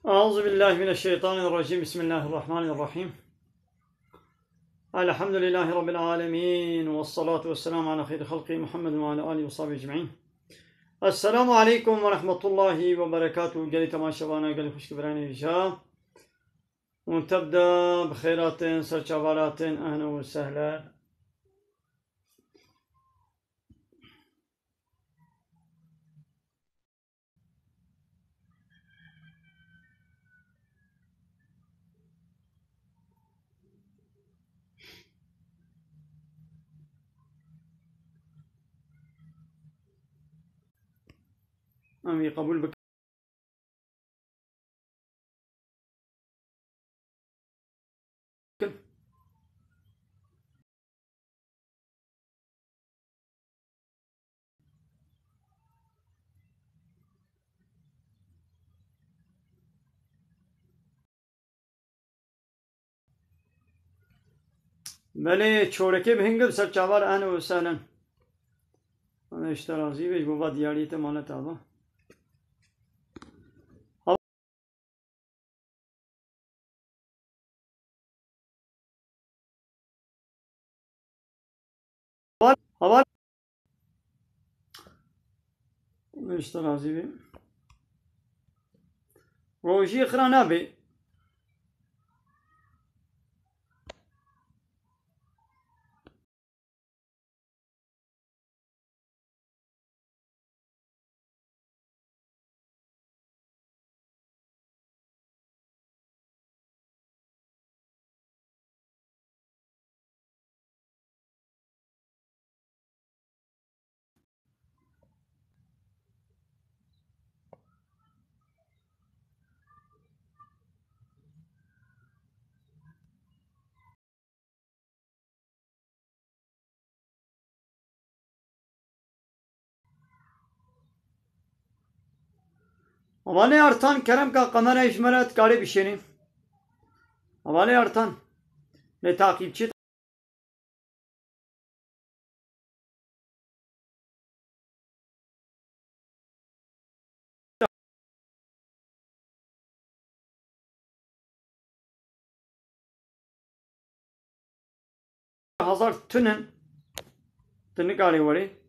Euzubillahimineşşeytanirracim. Bismillahirrahmanirrahim. Elhamdülillahi Rabbil alemin. Vessalatu vesselamu ala hayri halki Muhammedin ve ala alihi ve sahbihi ecma'in. Esselamu aleyküm ve rahmetullahi ve berekatuhu. Geli temaşavana, geli hoşgörüne inşa. Muntebda bkhayratin, serçavalatin, ahlen ve sehlen. Amin kabul bek. بله چورکه به هنگام سرچاور اهلا و سهلا. انا اشترازی بیش بود دیاریت مالت آبا. هوا اشترازی بی. روشی خرانه بی. حواله ارتان کرم کا قمر اشمرت کاری بشینی. حواله ارتان نه تعقیبچی hazır tünün kari veri.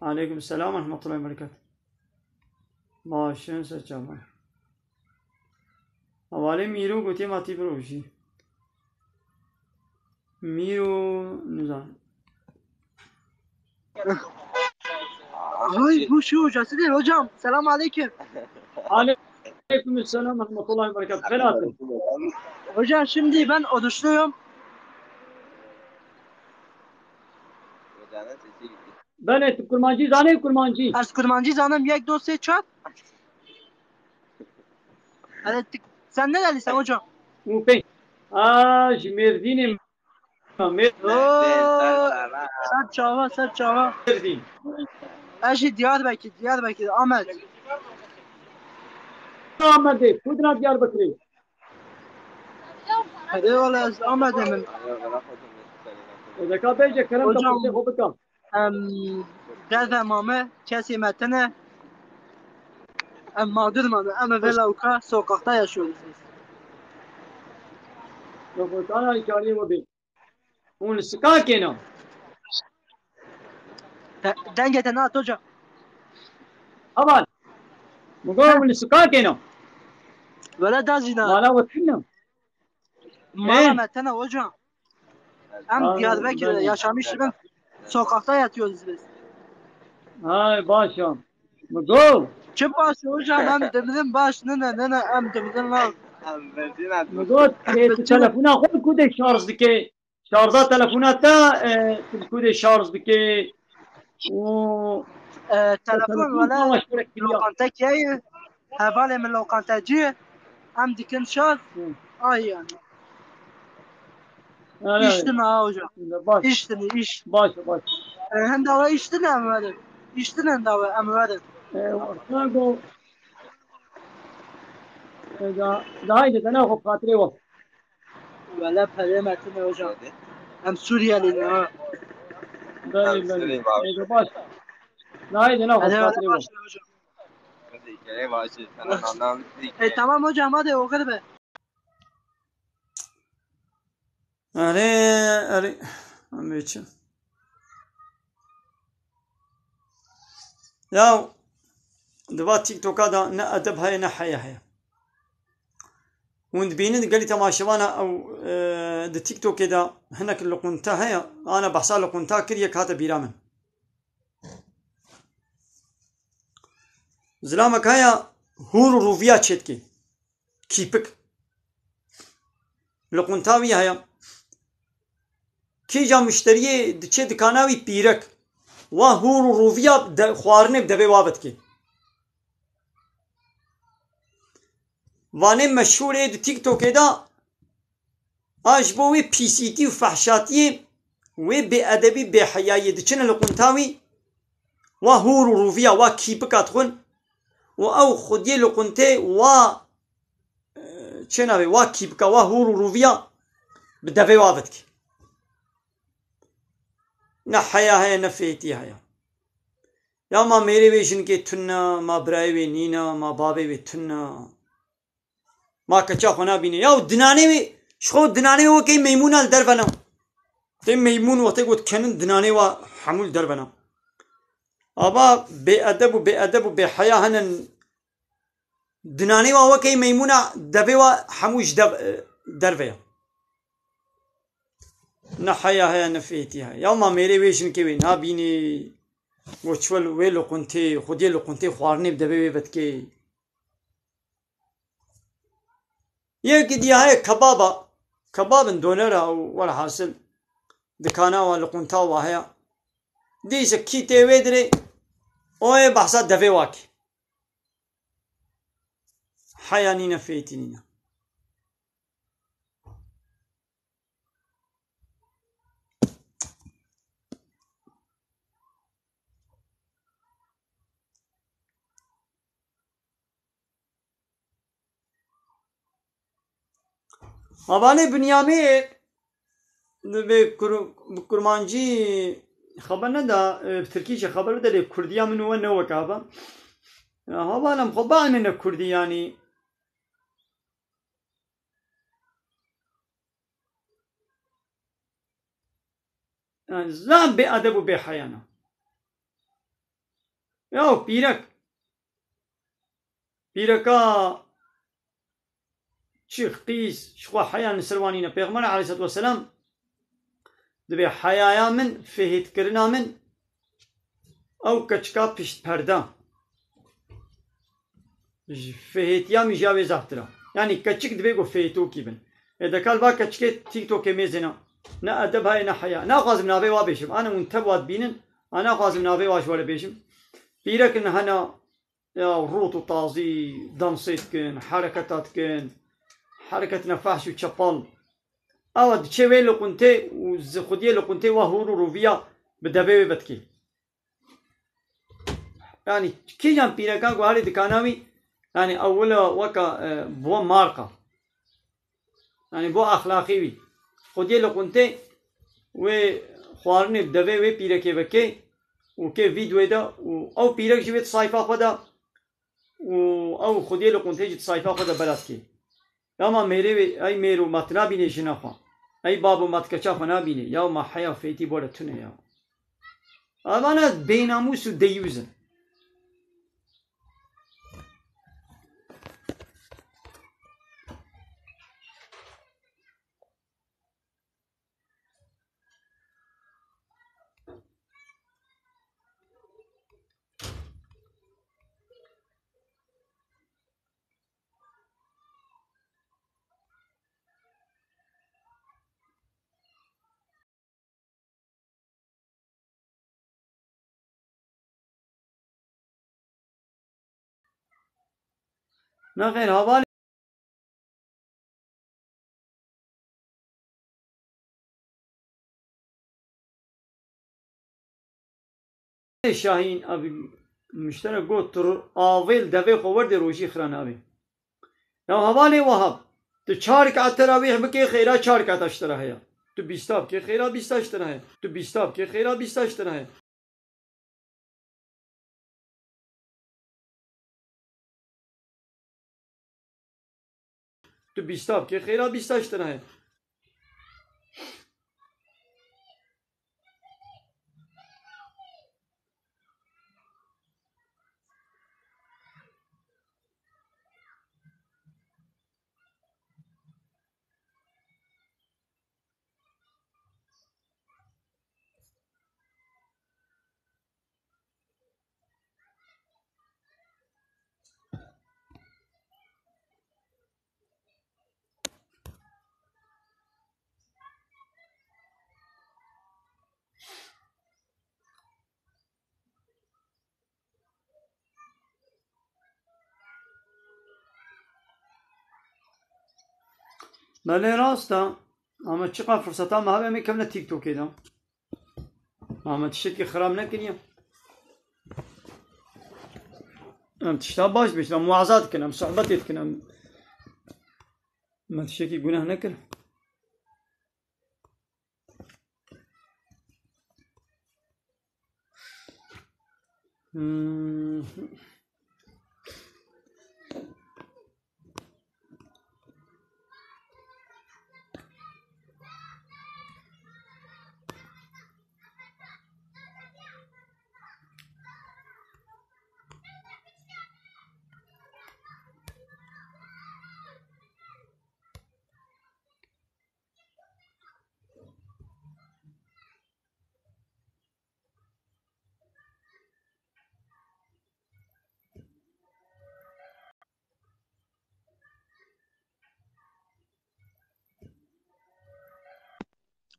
Aleyküm selam ve rahmetullahi ve berekatuhu. Başın seçamay. Havale Miro gote mati proji. Miro nizam. Ay bu şu hocası değil hocam. Selam aleyküm. Aleyküm selam ve rahmetullahi ve berekatuhu. Velatın. Hocam şimdi ben Oduşluyum. Ben etip kurmancı, zane kurmancı. Az kurmancı zanım yek dosya çat. Evet, sen ne dedin sen hocam? Mupey. Merdinim. Sert çava. Merdin. Eşi Diyarbakır, Ahmet. Ahmet'e, Kudrat Diyarbakır'ı. Hadi valla Ahmet emin. Zeka beyce kerem Hocam, kapısı hobukam. Dezemame, kesimetine. Mağdurmanı, ama velauka sokakta yaşıyoruz biz. Yok, sana hikaye bu bir. Un skakena. Dengetene at hocam. Aval. Mugo un skakena. Böyle dazina. Mala vatinam. Mala metene hocam. Hem Diyarbakır'da yaşamışım. Sokakta yatıyoruz biz. Hay başam. Mugo. Kim başı hocam? Hem demizin başını ne hem demizin lan. Mugo telefona koy kude şarj dike. Şarja telefona ta kude şarj dike. O telefon valla lokantacıyı havale min lokantacı hem dikin şarj ay yani. İçtin ha hocam. İçtin. Baş. Hem de içtin emredin. İçtin hem de emredin. Ortago daha iyi de ne o hatırı var. Valla peygamberim hocam. Hem Suriyeli ha. Böyle. Baş. Daha iyi de ne o hatırı var. tamam hocam hadi o kadar be. أري أمريكا ياو دبا تيك توك هذا نا أدب هاي نا حياة هاي وند بينن قال لي تماشوانا أو د تيك توك كذا هناك اللي قنتها هي أنا بحصل اللي قنتها كريك هذا بيرامن زلامك هيا هورو روفيا تشتكي كيبك اللي قنتها ويا هيا كي جا مشتري دچه دکاناوی پیرک و هورو روفیا خوارنه بدبه وابد کی وانه مشهوره دو تیک توکه دا آجبوه پیسیتی و فحشاتی و بی ادبی بی حیایی دچنه لقنتاوی و هورو روفیا و کیپکات خون و او خودی لقنته و چه نوی و کیپکا و هورو روفیا بدبه وابد کی ना हया है न फेती हया या माँ मेरे वे जिनके थुन्ना माँ ब्राए वे नीना माँ बाबे वे थुन्ना माँ कच्चा होना भी नहीं या दिनाने वे शो दिनाने वो कहीं मैमूना दर बना ते मैमून होते को खनन दिनाने वा हमूल दर बना अबा बेअदब बेहया हनन दिनाने वा वो कहीं मैमूना दबे वा हमूज दर वे न हया है न फेती है या माँ मेरे वेशन के वे ना बीने वो चवल वे लोकंते खुदे लोकंते ख्वारने दबे वे बतके ये कि दिया है कबाब $1 वाला हासिल दिखाना वाला लोकंता हुआ है दी से खीते वे दरे ओए बहसा दबे वाके हया नी न फेती नी ना अबाने दुनिया में कुरमानजी खबर न दा تركيش خبر ده لكرديا من هو نو كابا هذا أنا مخبأ من الكردي يعني زام بأدب وبحيانا يا بيركا شيخ قيس شخوا حيان سروانينا پیغمبر عليه الصلاة والسلام دبي حيايا من فهيت كرنا من او كچكا پشت پردا فهيت يا مجاوي زافترا يعني كچك دبي گو فهيتو کی بن اذا قال با كچك تيك توك ميزنا نا ادب هاي نا حيا نا قازم نابي وابيشم انا منتبوات بينن انا قازم نابي واش ولا بيشم بيرك ان هنا يا روتو طازي دانسيت كن حركتات كن حركة نفاش وشبال أو تشوي لو كنت وزخديه لو كنت وهورو روفيا بدبي بتكي يعني كي جام بيركا قالي دكاناوي يعني أولا وكا بو ماركة يعني بو أخلاقي خديه لو كنت وخوارني بدبي بيركي بكي وكي فيديو ده أو بيرك جبت صايفة خدا أو خديه لو كنت جت صايفة خدا بلاتكي اما میره ای میرو متنا بینه شناخوا ای بابو متکچا خنا بینه یا ما حیا فیتی بوله تونه یا اما بیناموس و دیوزن نه غیر حوالی شاهین ابی مشترک گوت تر آویل دوی خورد روشی خرانابی یا حوالی وهاب تو 4 رکعت تراویح بکی خیرا 4 رکعت اشترا ہے تو 20 تاب کے خیرا 20 اشترا ہے تو 20 تاب کے خیرا 20 اشترا ہے تو بیستا که خیرا بیستاش تنه بله راسته اما چقدر فرصت هم هر می کم نه تیک توک ایدم اما تشکی خراب نکنیم ام تشتا باش بشم معازات کنم صحبتت کنم ما تشکی گناه نکنم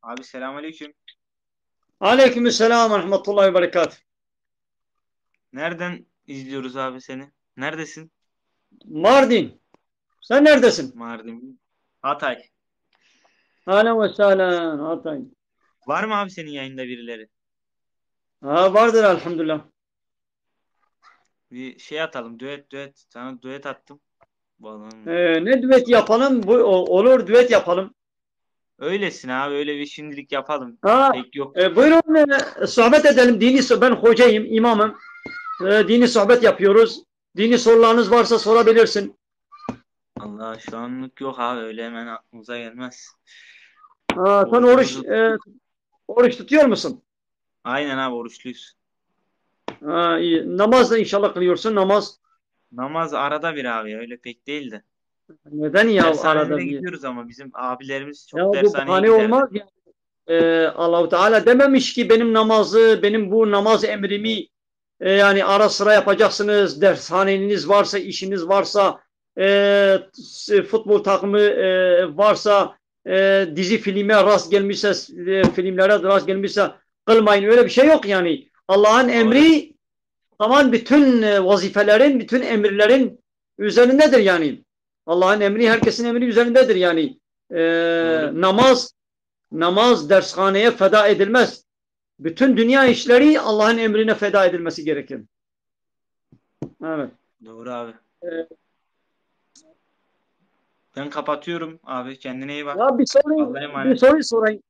Abi selamünaleyküm. Aleykümselam ve rahmetullahi ve berekatuhu. Nereden izliyoruz abi seni? Neredesin? Mardin. Sen neredesin? Mardin. Hatay. Alen ve sahlen Hatay. Var mı abi senin yayında birileri? Ha, vardır elhamdülillah. Bir şey atalım. Düet. Sana düet attım. Ne düet yapalım? Olur düet yapalım. Öylesin abi. Öyle bir şimdilik yapalım. Ha, Pek yok. buyurun sohbet edelim. Ben hocayım, imamım. Dini sohbet yapıyoruz. Dini sorularınız varsa sorabilirsin. Allah şu anlık yok abi. Öyle hemen aklımıza gelmez. Ha, sen oruç tutuyor musun? Aynen abi oruçluyuz. Ha, iyi. Namaz da inşallah kılıyorsun. Namaz arada bir abi. Öyle pek değil de. Neden ya arada Dershanelere bir? gidiyoruz ama bizim abilerimiz çok Ya bu dershaneye bahane giderler. olmaz ya. Allah-u Teala dememiş ki benim bu namaz emrimi yani ara sıra yapacaksınız. Dershaneniz varsa, işiniz varsa, futbol takımı varsa, dizi filme rast gelmişse, filmlere rast gelmişse kılmayın. Öyle bir şey yok yani. Allah'ın emri tamam bütün vazifelerin, bütün emirlerin üzerindedir yani. Allah'ın emri herkesin emri üzerindedir yani. Namaz dershaneye feda edilmez. Bütün dünya işleri Allah'ın emrine feda edilmesi gerekir. Evet. Doğru abi. Ben kapatıyorum abi. Kendine iyi bak. Ya bir soru sorayım.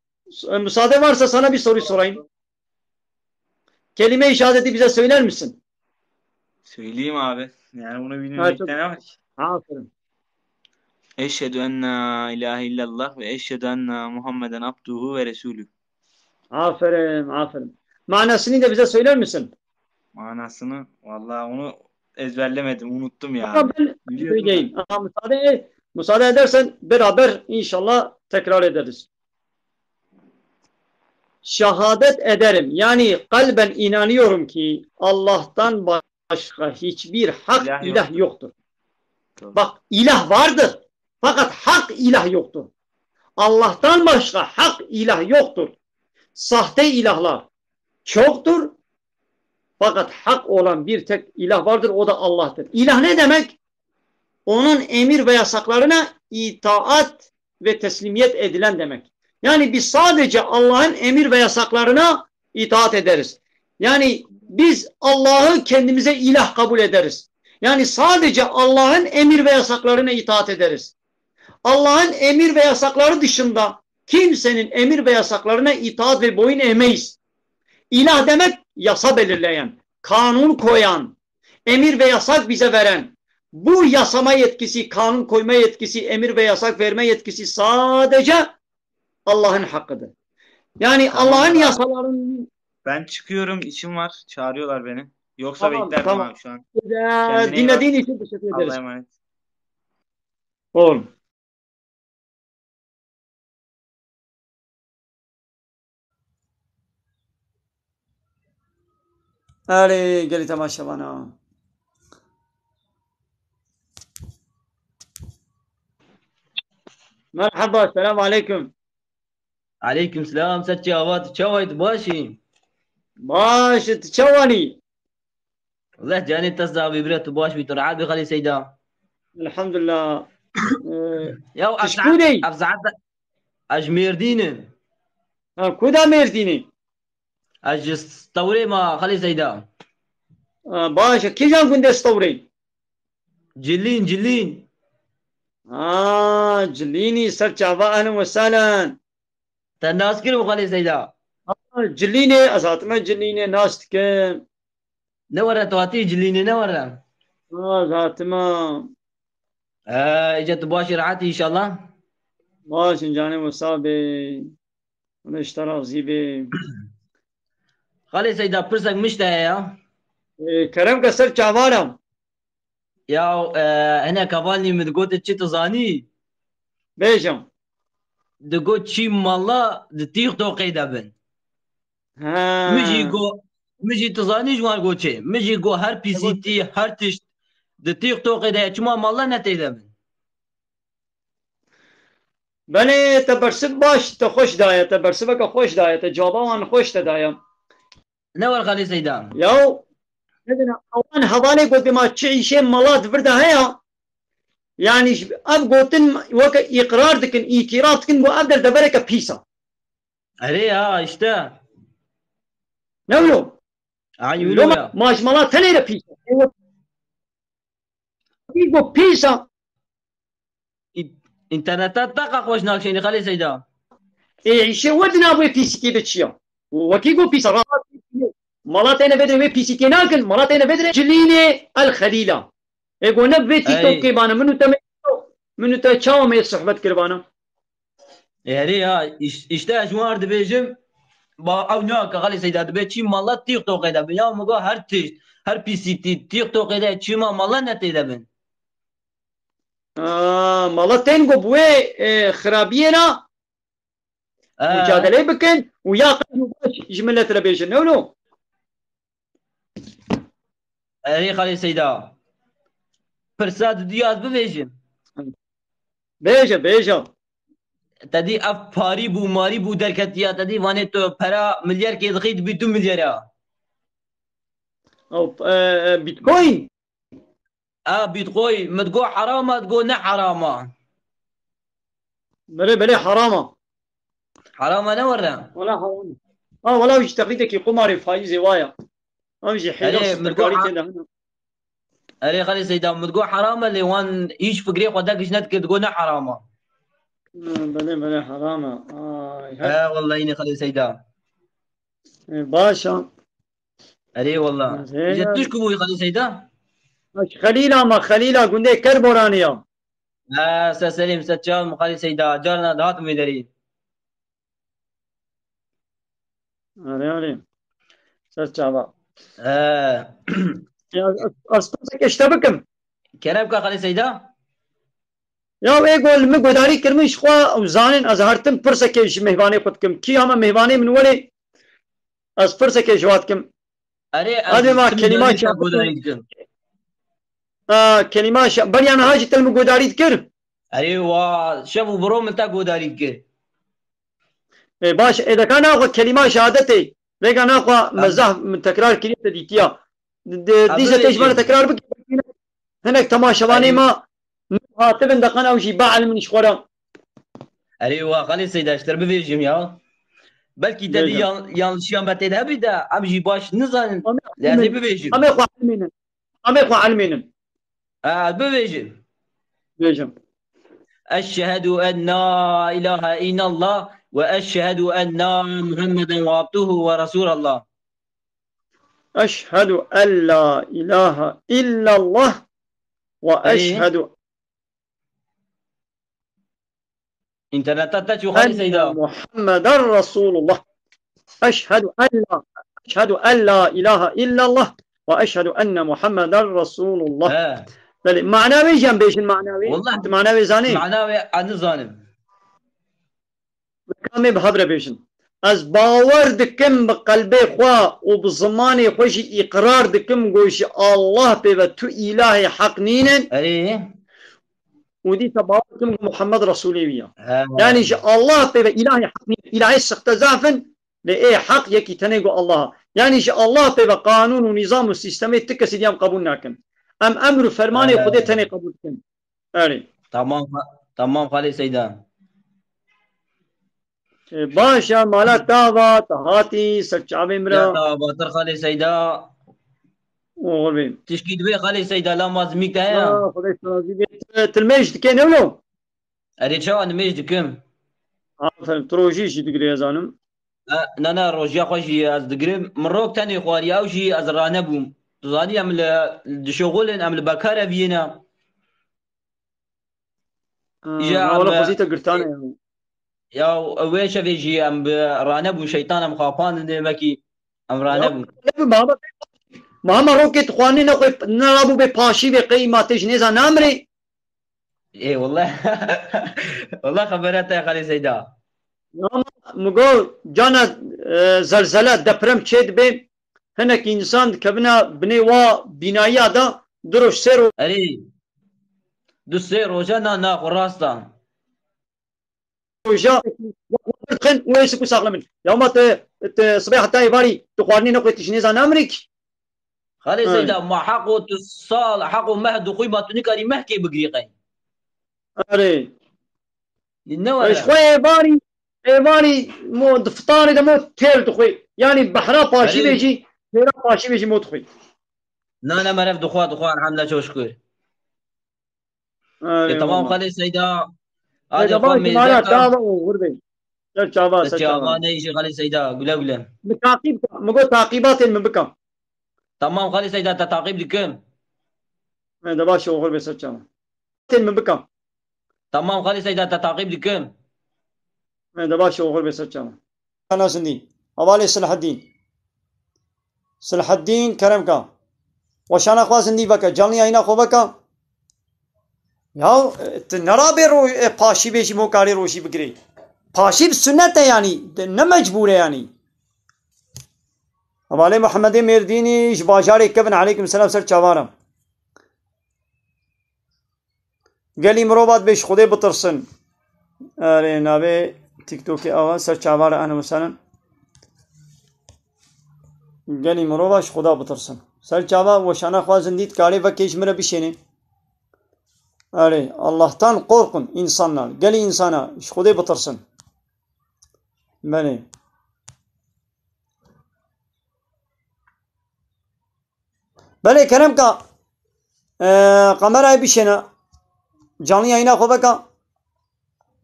Müsaade varsa sana bir soru sorayım. Kelime-i şehadeti bize söyler misin? Söyleyeyim abi. Yani bunu bilmemekte ne var ki? Aferin. Eşhedü en la ilahe illallah ve eşhedü enne Muhammeden abduhu ve resulü. Aferin. Manasını da bize söyler misin? Manasını vallahi onu ezberlemedim. Unuttum ya. Ama ben söyleyeyim. Müsaade edersen beraber inşallah tekrar ederiz. Şehadet ederim. Yani kalben inanıyorum ki Allah'tan başka hiçbir hak ilah yoktur. Bak ilah vardır. Fakat hak ilah yoktur. Allah'tan başka hak ilah yoktur. Sahte ilahlar çoktur. Fakat hak olan bir tek ilah vardır. O da Allah'tır. İlah ne demek? Onun emir ve yasaklarına itaat ve teslimiyet edilen demek. Yani biz sadece Allah'ın emir ve yasaklarına itaat ederiz. Yani biz Allah'ı kendimize ilah kabul ederiz. Yani sadece Allah'ın emir ve yasaklarına itaat ederiz. Allah'ın emir ve yasakları dışında kimsenin emir ve yasaklarına itaat ve boyun eğmeyiz. İlah demek yasa belirleyen, kanun koyan, emir ve yasak bize veren, Bu yasama yetkisi, kanun koyma yetkisi, emir ve yasak verme yetkisi sadece Allah'ın hakkıdır. Yani Allah'ın Tamamdır abi. yasalarının... Ben çıkıyorum, işim var. Çağırıyorlar beni. Yoksa Tamam, beklerdim tamam. abi şu an. Kendine iyi bak. Dinlediğin için teşekkür Allah'a ederiz. emanet. Oğlum. Ali geli temaşa bana. Merhaba, selamun aleyküm. عليكم السلام ست جواد شويت باشي Baş, çavani. والله جاني تصدع ببريت باش بترعاد بخلي سيدا Elhamdülillah. يا أفزعت Tişkûney. أفزعت أجمير دينن Kuda merdini. أجستوري ما خلي سيدا Baş, kijan günde stavri. جلين جلين Cilini ser çava ahlen ve sahlen. تناس كل وخلي سيدا Cilini azatma cilini nastken. نورة تواتي جليني نورة Azatma. إجت باشي رعاتي إن شاء الله Baş canım ve sabi. Ve iştara zibi. خلي سيدا برسك مشتهى يا Kerem ka ser çavaram. يا هنا كفالني مدقوت تشي تزاني Bejam. دقوت شي مالا دتيغ توقي دبن مجي Ha. جو مجي تزاني جوان قوتشي مجي جو هر بي سي تي هر تشت دتيغ توقي ده چما مالا نتيده من Beni te bersib baş te hoş daye te bersibeke hoş daye te cevabı hoş te daye. نور خلي سيدان Ya ne dene avan havale gote ma çi işe malat birde haya. Yani ev gotin vaka ikrar dikin itiraf dikin bu ev der bereke pisa. علي ها اشتا Ne ulu? عيولو Loma يا maaş malat tenere pisa. Bu pisa انترنتات دقق خوش ناكشيني خلي سيدان işe wadna bu pisiki de çiya. Vaki bu pisa malat ene bedre ve pisiki nakin malat ene bedre ciline el khalila. Ego ne beti أي to ke bana منو تا چاو می صحبت کروانا علي ها اشتا جوار دبيجم با او ناك خلي سيدان دبي چي مالا تيغ توقي ده يا مگو هر تشت هر بي سي تي تيغ توقي ده چما مالا نتيده من مالا تنگو بوی خرابیه نا mücadele بکن و یا قد باش جملة ربيشن نولو علي خلي سيدان فرساد دياز ببيجم بیجا تدی اف پاری بو ماری بو درکتیا تدی وانه تو پرا ملیار که دخید بی 2 ملیارا او بیتکوین بيت قوي ما تقول حرامه تقول نه حرامه بله حرامه حرامه نورا ولا حرام ولا وش تقليدك قماري فايز وايا امشي حيلوس تركاري تنا علي خلي سيدا ما تقول حرامه اللي وان ايش فقري قدك شنت تقول نه حرامه بله حرامه والله اني خلي سيدا باشا علي والله اذا تشكموا يا خلي سيدا خليلا ما خليلا قندي كربورانيا استاذ سليم ستشان مخلي سيدا جارنا دهات مدري علي ستشابا آه. استاذك اشتبكم كربك خلي سيدا یا اگول می گوداری کرمش خوا او زانن از هرتم پرسکش مهوانه خود کم کی هم مهوانه من ولی از پرسکش وات کم اري ما كلمات كلمات بريان هاجي تلم گوداری کر اري وشافوا برو من تا گوداری کر باش اذا كان اخو كلمات شهادتي بيجا ناخو مزاح من تكرار كلمه ديتيا ديزه تجبر تكرار بك هناك تماشواني ما هاتبن دقنا او شي باعل من شخورا ايوه خلي سيدا اشتر بفيجم يا بلكي تدي yanlışyan betede bir de amji baş nizan lazım bivejim ama xo alminin ama xo alminin bivejim bivejim أشهد أن لا إله إلا الله وأشهد أن محمدا عبده ورسول الله أشهد أن لا إله إلا الله وأشهد انترنت تشو خالي أن سيدا محمد رسول الله أشهد أن لا إله إلا الله وأشهد أن محمد رسول الله. ها بله معناوي جنبيش المعناوي والله معناوي زاني معناه عن ظالم كامي بحضر بيشن از باور دكم بقلبي خوا وبزماني خوشي إقرار دكم قوش الله بيبا تو إلهي حق نينن ايه ودي تباور دكم محمد رسولي ويا ها يعني الله بيبا إلهي حق نينن إلهي سختزافن لإيه حق يكي تنيقو الله يعني الله بيبا قانون ونظام وسيستمي تكسي ديام قبول ناكن أمر فرماني خودي تني قبول كن أري تمام تمام خالي سيدا باشا مالا تاوا تهاتي سرچاوي يا مرا تا باتر خالي سيدا وغربين تشكيد بي خالي سيدا لا مازميك تايا خدای سرازی بیت تلمیش دکه نولو اريد شو انا ميج دكم آفرین تروجیش دگری ازانم نانا روجيا خوشي از دقريب مروك تاني خواري او شي از رانبوم تزاني ام دشغل ام البكارة فينا يا ولا ام خوزیتا گرتانه يا ويش فيجي ام رانبو شيطان ام خافان نمكي ام رانبو محمد روكت خوانی نخوی نرابو به پاشی به قیمتش نیزا نمری ايه والله والله خبرتها يا خالي سيدا مگو جانا زلزله دپرم چید به هنک انسان کبنا بنی وا بینایی دا دروش سر اري دو سير روجا نا راستا وجا خن ويسكو ساغلمن يوم صباح تاي باري تخواني نخوي تشنيزا نمرك خالي سيدا ما حقه تصال حقه مهد قيمة نكاري مهكي بقريقين اري النوى ايش خوي باري مو دفطاري ده مو تير تخوي يعني بحرا باشي أري. بيجي تيرا باشي بيجي مو تخوي نا مرف دخوات الحمد لله شو شكر تمام خالي سيدا هذه هذا اخوان باش معنا ميزاكا تابع وغربي شابا تشابا نيجي خالي سيدا قلولا بتعقيب مقول تعقيبات من بكم تمام خالي سيدا تتعقيب لكم هذا باش وغربي شابا من بكم تمام خالي سيدا تتعقيب لكم هذا باش وغربي شابا انا سندي حوالي صلاح الدين كرمكا وشانا خوازندی بکا جلنی اینا خو بکا یا نرابی رو پاشی بیشی موکاری روشی بگیری پاشی سنت ہے یعنی نه مجبور ہے یعنی حوالے محمد مردینی باجار کبن علیکم السلام سر چوارم گلی مروبات بیش خودی بترسن اره ناوی تیک توکی آوا سر چوار انا مثلا گلی مروباش خدا بترسن سر چاوا وشانا خوازندید کاری و کشمره بشینه اره Allah'tan korkun insanlar. Geli insana iş خدای بترسن. بله. بله کرم کا قمرای بشینه جانی اینا خو بکا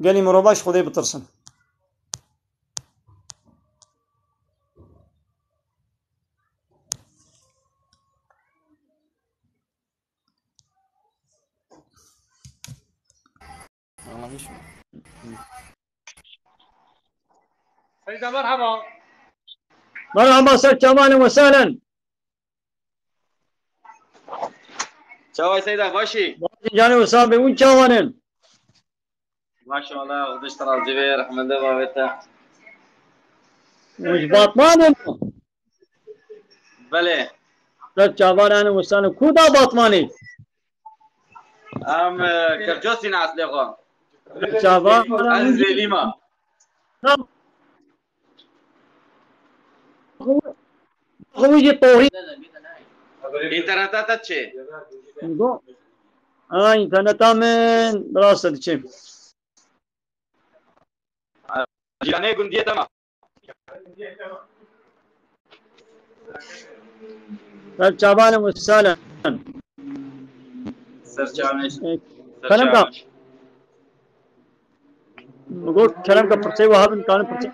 گلی مروباش خدای بترسن. سيدة مرحبا. مرحبا سر اهلا وسهلا. شاوي سيدة باشي. جاني وصابي وين شاوانين؟ ما شاء الله ودش ترى الجبير احمد الله بيته. وش باطمانين؟ بله. سر اهلا وسهلا كودا باطماني؟ ام كرجوسي ناس لغوا. شابان انزل لما. خويجي طوري انترنت تاتشي. انترنت من براسة تشي جاني قندية تما. شابان وسهلا. سر چامش. كلام کا نقول كلام کا پرسي وهاب كان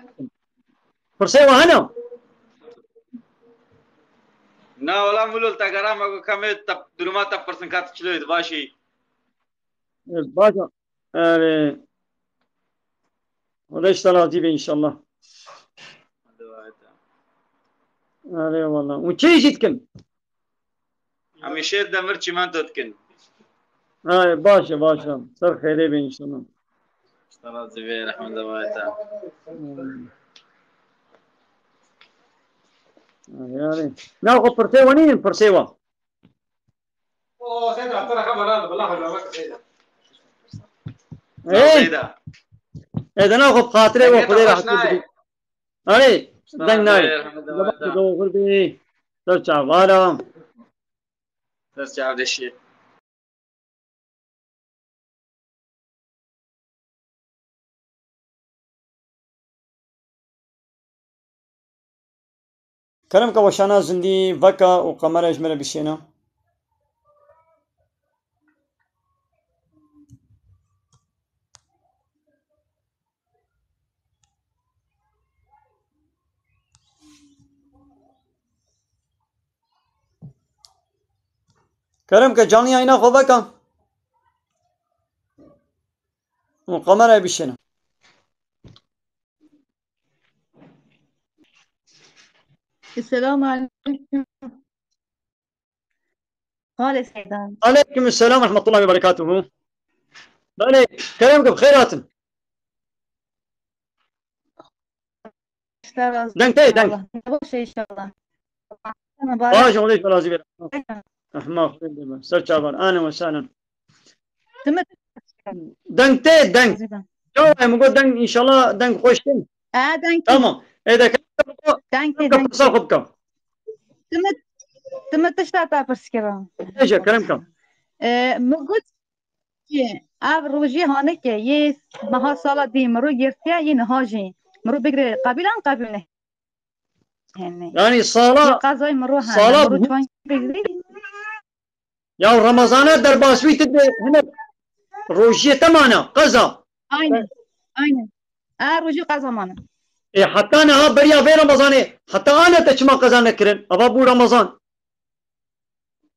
پرسي وهنا نا ولا مولول تاگرام اگو کمی تب درما تب پرسنکات چلوید باشی باشا وليش راضي به ان شاء الله. آره والله. وچه جيتكن؟ همیشه دمر چی من دادکن. باشا باشا سر خيري به ان شاء الله. راضی به رحمت الله. آره لا خو پرتي ونين پرتيوا. زیدا. اذا ناخذ خاطري وخذي راح تبدي. آره دنگ ناي. رحمت زبط الله. دو غربي ترجع والا. دست عبدشی. كرم كوشانا زندي بكا وقمر اجمل بشينا. كرم كجاني اينا خو بكا وقمر بشينا. السلام عليكم. خالص سيدان. عليكم السلام ورحمة الله وبركاته. بله كرمك بخيرات. دنگ تي دنگ. ان شاء الله. باش وليش بلا زبير. احمق سر شابان انا وسهلا. تمت دنگ تي دنگ. شو مقول دنگ ان شاء الله دنگ خوشتين. دنگ تمام اذا كان دنگ دنگ صاحبك. تمت تشتا برسكرا. ايش كلامك؟ مقول اب روجي هانك يه مها سالا دي مرو يرتيا ينهاجي مرو بقري قبيلا قبيل يعني صلاة قضاي مرو صلاة مرو توين بقري يا رمضان درباسوي تد هنا روجية تمانا قزا. اين روجي قزا مانا. إيه حتى أنا ها بريا في رمضان حتى أنا تشما قزا نكرن أبا بو رمضان.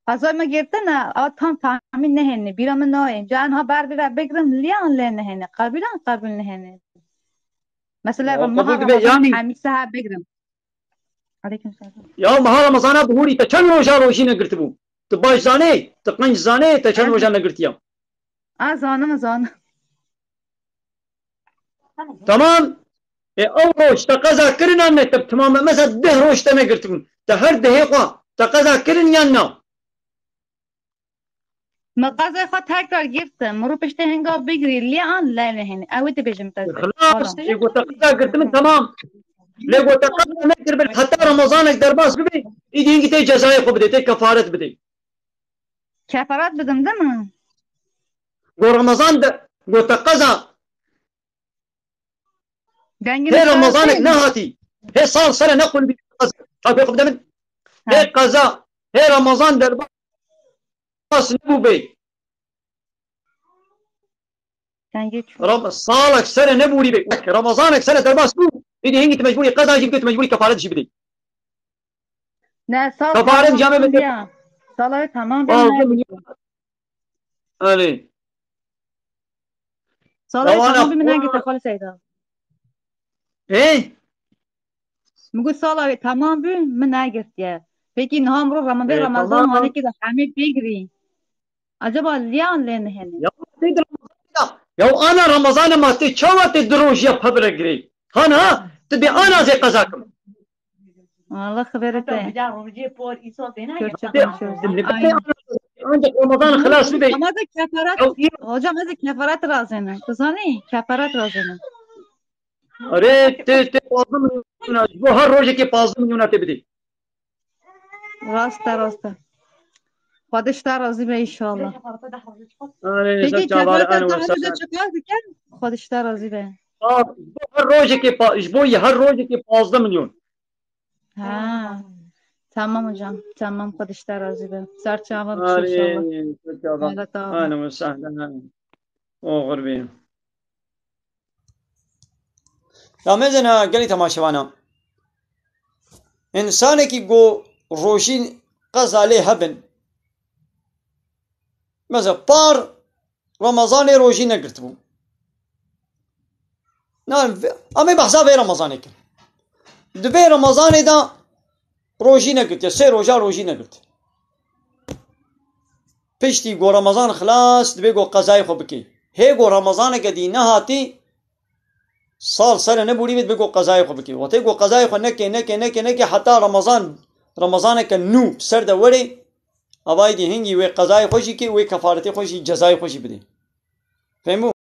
قضای ما گرفتن تام تامین نهنه بیرام نه جان ها بر بر بگرم لیان لنه قبیلا قبیل نهنه مثلا ما يعني حمیسه ها بگرم. عليكم السلام. يا ما رمضان بهوري تشن روجا روجي نقرتبو تباش زاني تقنج زاني تشن روجا نقرتيا. زانم تمام. إيه أو روج تقزا كرن أن تمام مثلا ده روج تنقرتبون تهر ده قا تقزا كرن يانا. ما قضای خود تکرار گرفتم مرو پشت هنگا بگیری لیان لنه هنه اوید بجم تازه. خلاص يقول تقزا قرتبون تمام. لقوا تقزا نقرب حتى رمضانك درباس ببي يدي إنك تي جزاي قبدي تي كفارة بدي. کفارات بدم دم. قو رمضان ده قو تقزا. دنگی هي رمضانك نهاتي هي صار سنة نقول بي قزا شايف يقبل من هي قزا هي رمضان درباس نبو بي دنگی صالك سنة نبوري بي رمضانك سنة درباس بو يدي هنجي مجبوري قزا جيب مجبوري كفارة شي بدي. نه سال كفارة جامع بدي. سال تمام بمن. علي. سال تمام بمن نگی تخال سیدا. ايه میگو سال تمام بمن نگی فکر نهام رو رمضان هانی که همه بگیری. عجبا لیان لنه هنه. يا انا رمضان ما تشوت الدروج يا ببرقري هنا تبي انا زي قزاكم. والله خبرته. عندك رمضان خلاص بدي. اما از کفارت هجام از کفارت رازنه. تزانی کفارت رازنه. अरे ते 5 मिलियन वो हर रोज के 5 मिलियन تبدي. راسته خودش در راضی به انشالله. अरे فکر کفارت کفارت انا تا وسط. همه چیکار بکن خودش در راضی به. هر روز که اشبوی هر روز که 15 میلیون. تمام hocam tamam خودش در راضی به. سر جواب انشالله. انا وسهلا غربي. رامزنا قالي تماشوانا انسانك يقو روشين قز عليه هبن مثلا بار رمضان روژی نگرت بو نه اما بحثا به رمضان کن دبی رمضان دا روژی نگرت یا 3 روژا روژی نگرت پشتی گو رمضان خلاص دبی گو قضای خو بکی هی گو رمضان که دی نهاتی سال سر نبوری بید بگو قضای خو بکی وقتی گو قضای خو نکی حتی رمضان که نو سر ده وری اوای دی هنگی وی قضای خوشی کی وی کفارتی خوشی جزای خوشی بده فهمو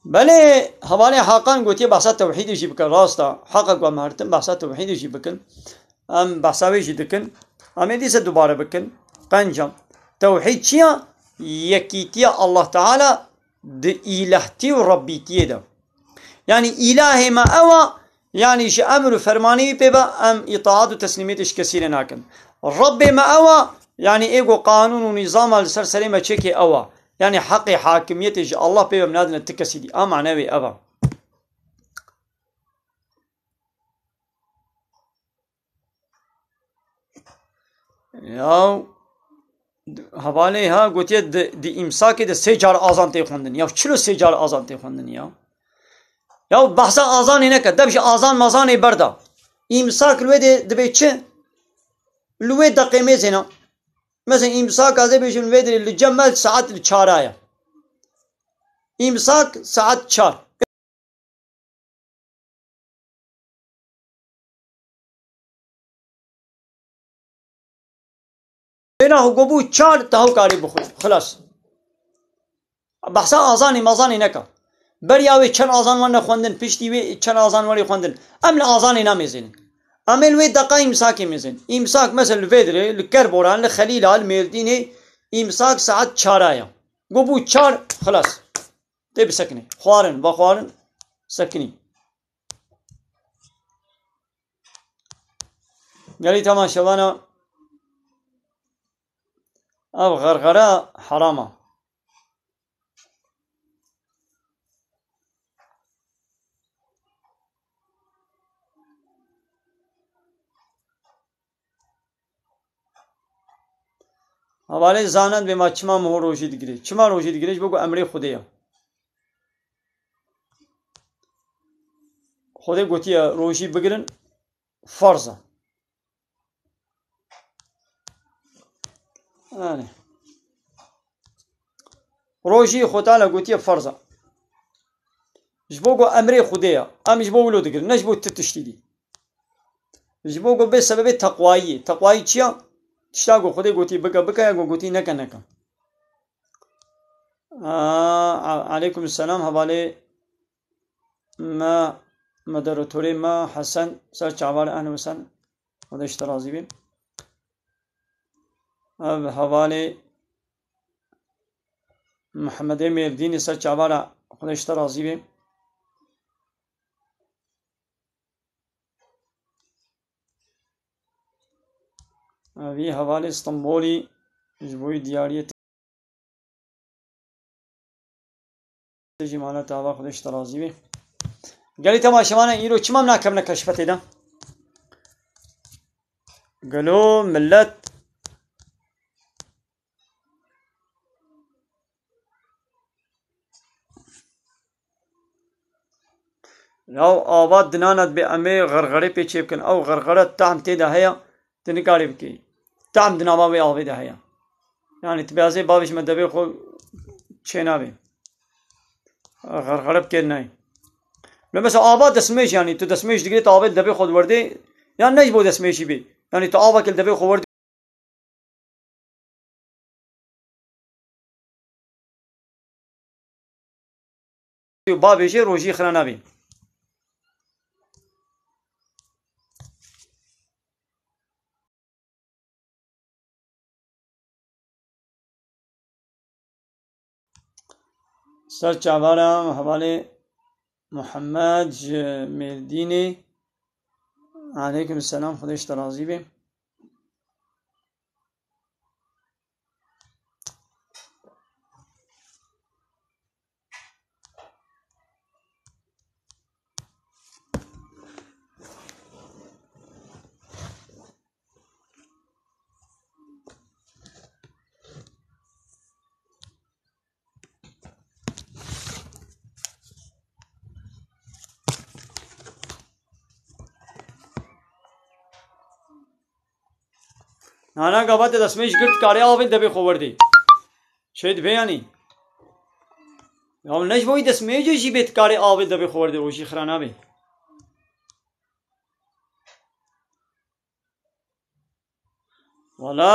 بله حواله حقان گوتی بحثا توحید جی بکن راستا حقا گو مهرتن بحثا توحید جی بکن ام بحثاوی جی دکن ام دیسه دوباره بکن پنجم توحید چیه یکیتی الله تعالی د الهتی و ربیتی ده یعنی اله ما اوا یعنی ش امر و فرمانی پیبا ام اطاعت و تسلیمیتش کثیر ناکن رب ما اوا یعنی ایگو قانون و نظام السر سلیمه چکی اوا يعني حق حاكميته الله بيبا منادنا التكسيدي معنوي أبا ياو حواله ها گوتیه دی امساک ده 3 جار آزان تی خوندن یا چلو 3 جار آزان تی خوندن یا بحثا آزان اینه که دبش آزان مازان بردا امساک لوی دبی چه لوی دقیمه زینا مثلا امساک از بیشون ویدری لجمع ساعت 4 آیا امساک ساعت 4 بینا هو گبو 4 تاو کاری بخور خلاص بحثا آزانی مازانی نکا بریاوی چند آزان وان خوندن پشتی وی چند آزان واری خوندن امل آزانی نمیزین امل وی دقا امساکی میزین امساک مثل ویدری لکربوران لخلیل میردینی امساک ساعت 4 آیا گبو 4 خلاص تب سکنی خوارن با خوارن سکنی گلی تمام شوانا او غرغره حرامه حواله زانند به ما چما مهر روشی دیگری چما روشی دیگریش بگو امری خودیه خودی گوتیه روشی بگیرن فرضه آره روشی خودتاله گوتیه فرضه جبوگو امری خودیه امیش بو ولو دیگری نش بو تتشتیدی جبوگو به سبب تقوایی چیه تشتاگو خودی گوتی بکا یا گوتی نکا علیکم السلام حواله ما مدرتوری ما حسن سر چاوال اهل وسن خودش ترازی بین اب حواله محمد میردین سر چاوال خودش ترازی بین وی حواله استنبولی جبوی دیاریت جمانه تاوا خودش ترازی بین گلی تماشاوانه ایرو چمام ناکم نکشفت ایدم گلو ملت او آواد دنانت به امی غرغره پیچه بکن او غرغره تعم تیده هیا تنکاری بکی تعم دناما به آوی ده هیا یعنی تبیازه بابش مدبه خو چه نابی غرغره بکر نای مثلا آواد دسمیش یعنی تو دسمیش دیگه تا آواد دبه خود ورده یعنی نیش بود دسمیشی بی یعنی تو آواد کل دبه خود ورده بابشه روشی خرانه بی سر چاوارم حواله محمد میردینی علیکم السلام خودش راضی بی نانا قبات دسمش گرد کاری آویل دبی خوردی شاید بیانی یا نش بوی دسمه جی بیت کاری آویل دبی خوردی روشی خرانا بی ولا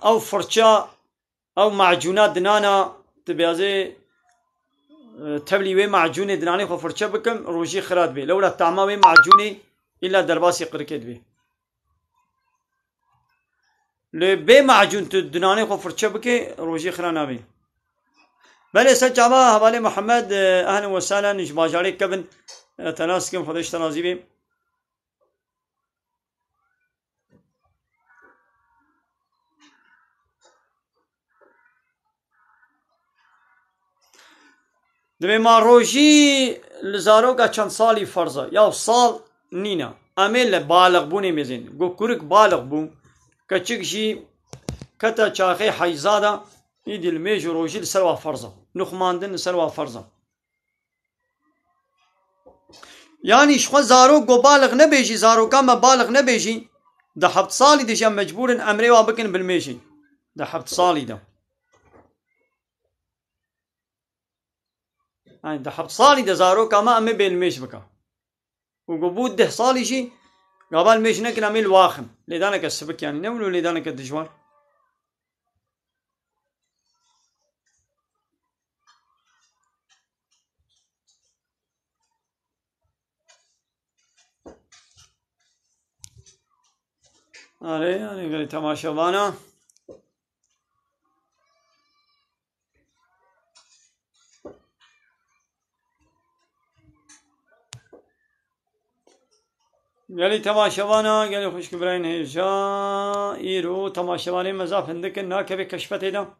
او فرچا او معجونات دنانا تبيازي تبلي وي معجوني دناني خو فرچا بكم روشي خرات بي لولا تعما وي معجوني الا درباسي قركت بي لو بي معجون دناني خو فرچا بكي روشي خرانا بي بله سجعبا حوالي محمد اهلا وسهلا نش باجاري كبن تناسكم خدش تنازي بي دبی ما روشی لزارو کا چند سالی فرضه یا سال نینا امیل بالغ بونی میزین گو کرک بالغ بون کچک شی کتا چاخی حیزادا ایدی المیج روشی لسروا فرضه نخماندن لسروا فرضه یعنی شخوا زارو گو بالغ نبیجی زارو کام بالغ نبیجی ده 7 سالی دیشان مجبورن امری وابکن بالمیجی ده 7 سالی ده يعني ده 7 سالي ده زارو كما أمي بين الميش بكا وقبود 10 سالي شي قبل ميش نكن أمي الواخم لذلك السبك يعني نولو لذلك الدجوار يعني قال تماشا وانا قالي تماشوانا قالي خوش كبرين هيجا إيرو تماشواني مزاف عندك ناكبي كشفت هيدا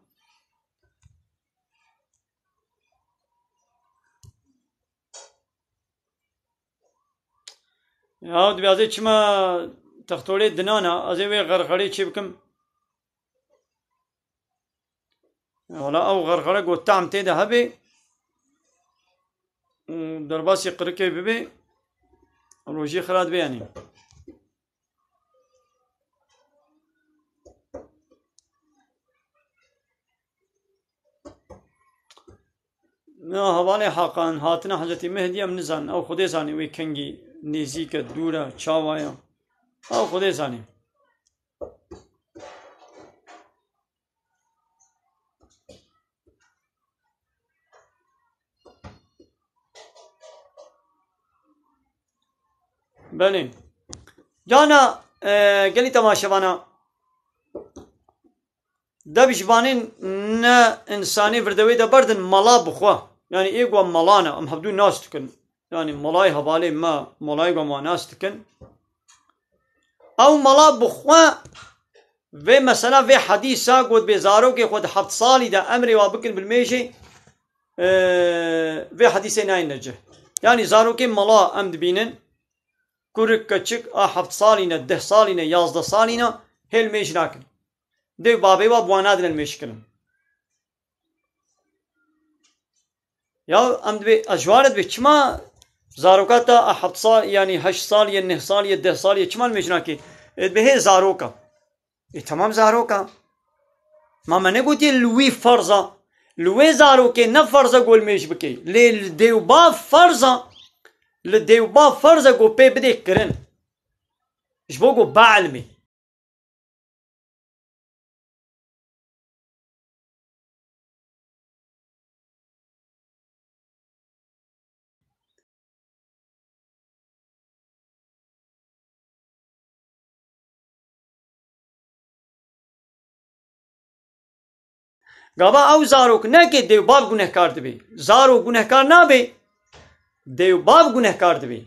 يا دبي أزي چما تختولي دنانا أزي وي غرغري چي بكم ولا أو غرغرة قو تعم تيدا هبي درباسي قركي ببي روجي خراد بياني نا هوالي حقان هاتنا حضرت مهدي ام نزان او خودي زاني وي كنگي نيزيك دورا چاوايا او خودي زاني بله جانا قالي تماشوانا ده بجبانين نا انساني فردوي ده بردن ملا بخوا يعني ايقوا ملانا ام حبدو ناس تكن يعني ملاي هبالي ما ملاي ما ناس تكن او ملا بخوا و مثلا و حديثا قد بزارو كي خود 7 سالي ده امري وابكن بالميشي و حديثي ناين نجه يعني زارو كي ملا امد بينن كورك كچك 7 سالينا 10 سالينا 11 سالينا هل ميش ناكن دي بابي وابوانادن المشكلة يا أم دبي أجوارد بيشما زاروكاتا 7 سال يعني 8 سال يا 9 سال يا 10 سال يا شمال مشناكي به زاروكا تمام زاروكا ما من قلت لوي فرزة لوي زاروكي نفرزة قول ميش بكي للديوبا فرزة للديوبا فرزة قول بي بدي كرن جبو قول بعلمي گابا او زاروک نکه دیو باب گنهکار دبی زارو گنهکار نبی دیو باب گنهکار دبی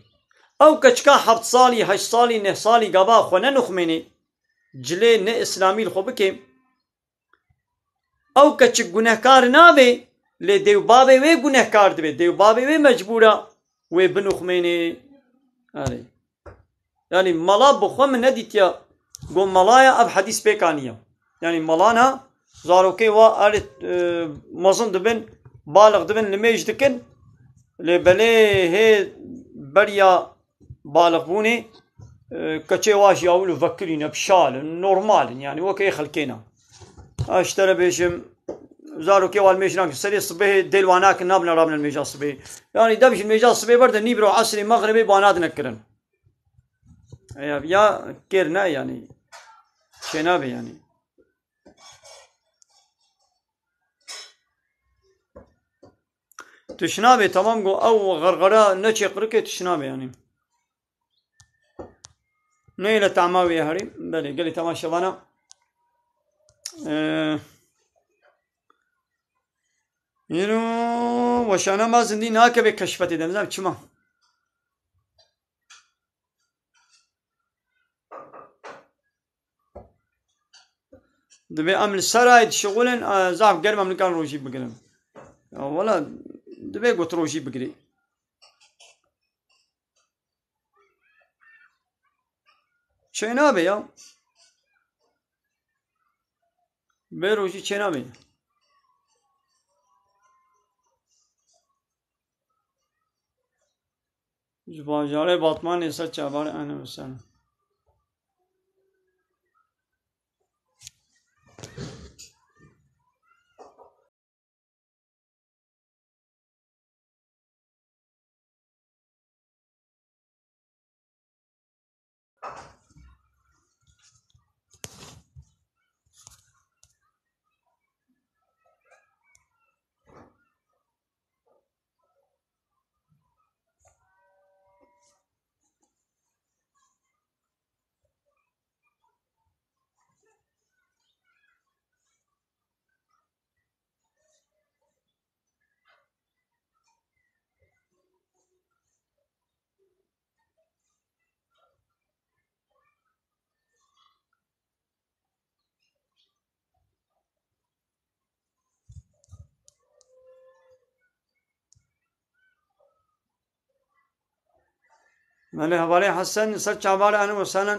ئەو کەچکا 7 ساڵی 8 ساڵی 9 ساڵی گەبا خۆ نەنوخمێنێ جلێ نە ئیسلامی خۆ بکەیم ئەو کەچک گونەهکار نابێ لێ دێو بابێ وێ گونەهکار دەبێت دێو بابێ وێ مەجبورە وێ بنوخمێنێ ئەرێ یعنی مەڵا بخۆ من نەدیتە گۆ مەڵایە ئەب حەدیث پێکانیە یعنی مەڵانە زارۆکەی وا ئەرێ مەزن دەبن بالغ دەبن لمێژ دکن لێ بەلێ هێ بەریا بالغ بوونێ کەچێ واش یاول و vەکرینە پشالن نۆرمالن یعنی وەکەی خەڵکێنە ئاشتەرە بێژم زارۆکێ وا مێژ ناکەن سەرێ سبێ دێل وا ناکەن نابنە ڕابنە مێژا سبێ یعنی دەبژن مێژا سبێ بەردە نیبرە و عەسری مەغربێ با نادنەکردن یا کێر نا یعنی شێ نابێ یعنی تشنابێ تەمام گۆ ئەو غەرغەرە نەچێ قڕکێ تشنابێ یعنی نەیە لە تاماوێ هەریم بەلێ گەلی تەماشەوانە یێنۆ وەشانە ما زندی ناکە بێ کەشفەتێ دەمزانم چما دەبێ ئەم سەرایت شغولن زاف گەرمە منکان ڕۆژی بگرن وەڵا دەبێ گوت ڕۆژی بگری چێ نابێ یا بێ ڕۆژی چێ نابێ ji bajarê Batmanê ser çavarê ene wisa مالي هوالي حسن سر چاوار انا وسانا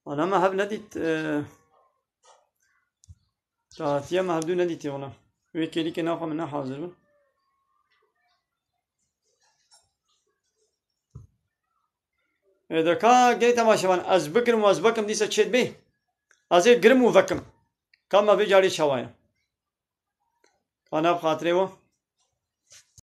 انا ما هب نديت تاتيا ما هبدو نديت والله ويكيلي كنا خو منا حاضر اذا كا جيت ما شوان از بكرم واز بكم دي سچيت به ازي گرم و وكم كما بيجاري شوايا انا بخاطري و